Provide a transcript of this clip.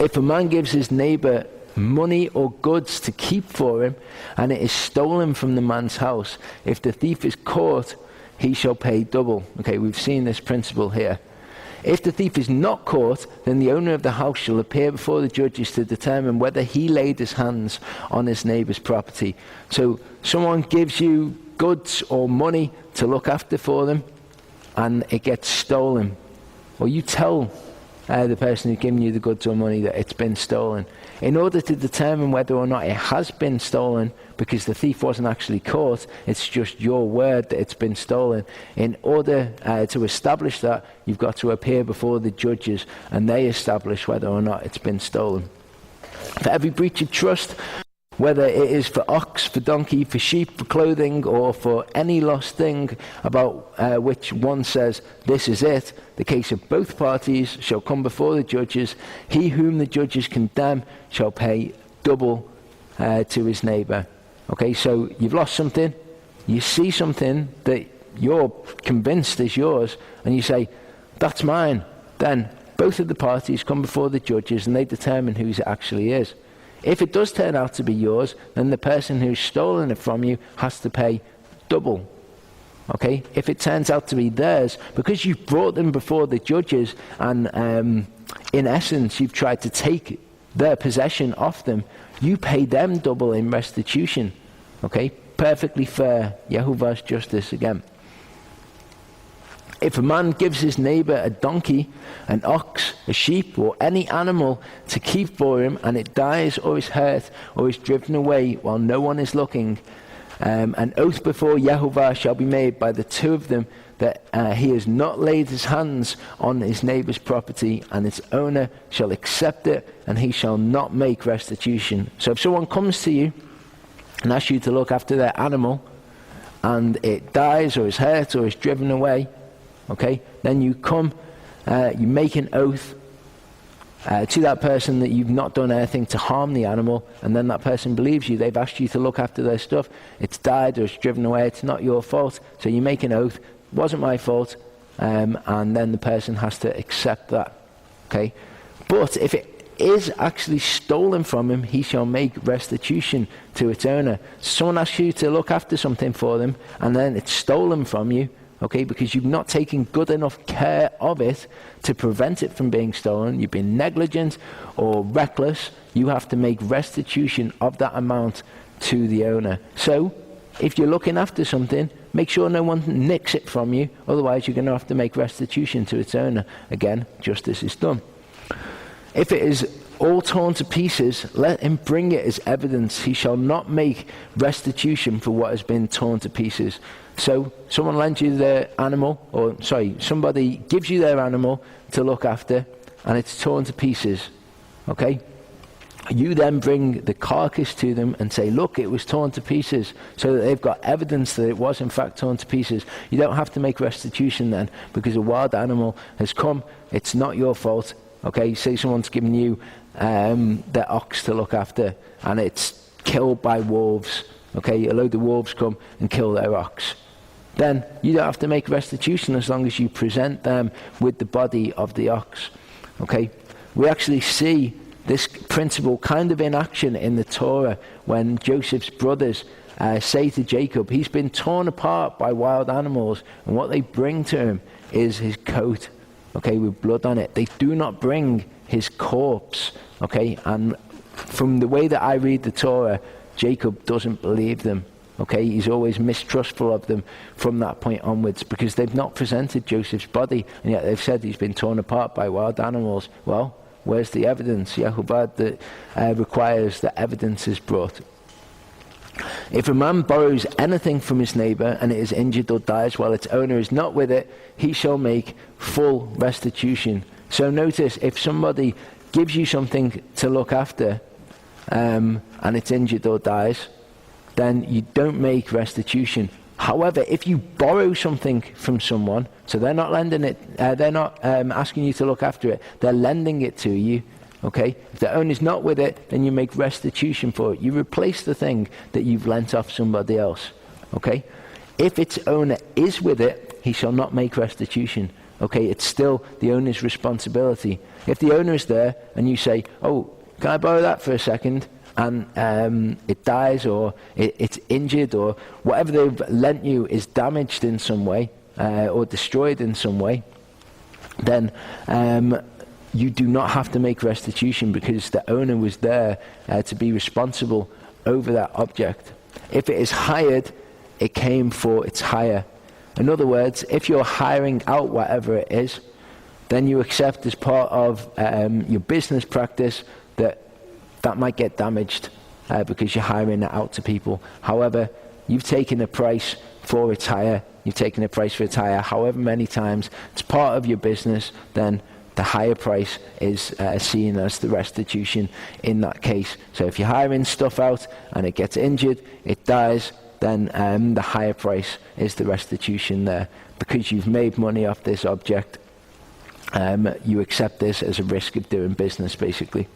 If a man gives his neighbor money or goods to keep for him, and it is stolen from the man's house, if the thief is caught, he shall pay double. Okay, we've seen this principle here. If the thief is not caught, then the owner of the house shall appear before the judges to determine whether he laid his hands on his neighbor's property. So someone gives you goods or money to look after for them, and it gets stolen. Or you tell the person who's giving you the goods or money that it's been stolen. In order to determine whether or not it has been stolen, because the thief wasn't actually caught, it's just your word that it's been stolen. In order to establish that, you've got to appear before the judges, and they establish whether or not it's been stolen. For every breach of trust, whether it is for ox, for donkey, for sheep, for clothing, or for any lost thing about which one says, "This is it," the case of both parties shall come before the judges. He whom the judges condemn shall pay double to his neighbor. Okay, so you've lost something, you see something that you're convinced is yours, and you say, "That's mine." Then both of the parties come before the judges, and they determine whose it actually is. If it does turn out to be yours, then the person who's stolen it from you has to pay double. Okay? If it turns out to be theirs, because you've brought them before the judges, and in essence you've tried to take their possession off them, you pay them double in restitution. Okay? Perfectly fair. Yehovah's justice again. If a man gives his neighbor a donkey, an ox, a sheep, or any animal to keep for him, and it dies or is hurt or is driven away while no one is looking, an oath before Yehovah shall be made by the two of them that he has not laid his hands on his neighbor's property, and its owner shall accept it, and he shall not make restitution. So if someone comes to you and asks you to look after their animal, and it dies or is hurt or is driven away, okay, then you come, you make an oath to that person that you've not done anything to harm the animal, and then that person believes you. They've asked you to look after their stuff. It's died or it's driven away. It's not your fault. So you make an oath. It wasn't my fault. And then the person has to accept that. Okay? But if it is actually stolen from him, he shall make restitution to its owner. Someone asks you to look after something for them, and then it's stolen from you, okay, because you've not taken good enough care of it to prevent it from being stolen. You've been negligent or reckless. You have to make restitution of that amount to the owner. So, if you're looking after something, make sure no one nicks it from you. Otherwise, you're going to have to make restitution to its owner. Again, justice is done. If it is all torn to pieces, let him bring it as evidence. He shall not make restitution for what has been torn to pieces. So someone lends you their animal, somebody gives you their animal to look after, and it's torn to pieces. Okay? You then bring the carcass to them and say, "Look, it was torn to pieces," so that they've got evidence that it was in fact torn to pieces. You don't have to make restitution then, because a wild animal has come. It's not your fault. Okay? Say someone's given you their ox to look after, and it's killed by wolves. Okay? A load of wolves come and kill their ox. Then you don't have to make restitution as long as you present them with the body of the ox. Okay? We actually see this principle kind of in action in the Torah when Joseph's brothers say to Jacob, he's been torn apart by wild animals, and what they bring to him is his coat, okay, with blood on it. They do not bring his corpse, okay? And from the way that I read the Torah, Jacob doesn't believe them. Okay, he's always mistrustful of them from that point onwards, because they've not presented Joseph's body, and yet they've said he's been torn apart by wild animals. Well, where's the evidence? Yehovah that requires that evidence is brought. If a man borrows anything from his neighbor and it is injured or dies while its owner is not with it, he shall make full restitution. So notice, if somebody gives you something to look after and it's injured or dies, then you don't make restitution. However, if you borrow something from someone, so they're not lending it, they're not asking you to look after it, they're lending it to you, okay? If the owner's not with it, then you make restitution for it. You replace the thing that you've lent off somebody else, okay? If its owner is with it, he shall not make restitution, okay? It's still the owner's responsibility. If the owner is there and you say, oh, can I borrow that for a second? And it dies, or it's injured, or whatever they've lent you is damaged in some way, or destroyed in some way, then you do not have to make restitution, because the owner was there to be responsible over that object. If it is hired, it came for its hire. In other words, if you're hiring out whatever it is, then you accept as part of your business practice that might get damaged because you're hiring it out to people. However, you've taken a price for its hire. You've taken a price for its hire however many times. It's part of your business, then the higher price is seen as the restitution in that case. So if you're hiring stuff out and it gets injured, it dies, then the higher price is the restitution there. Because you've made money off this object, you accept this as a risk of doing business, basically.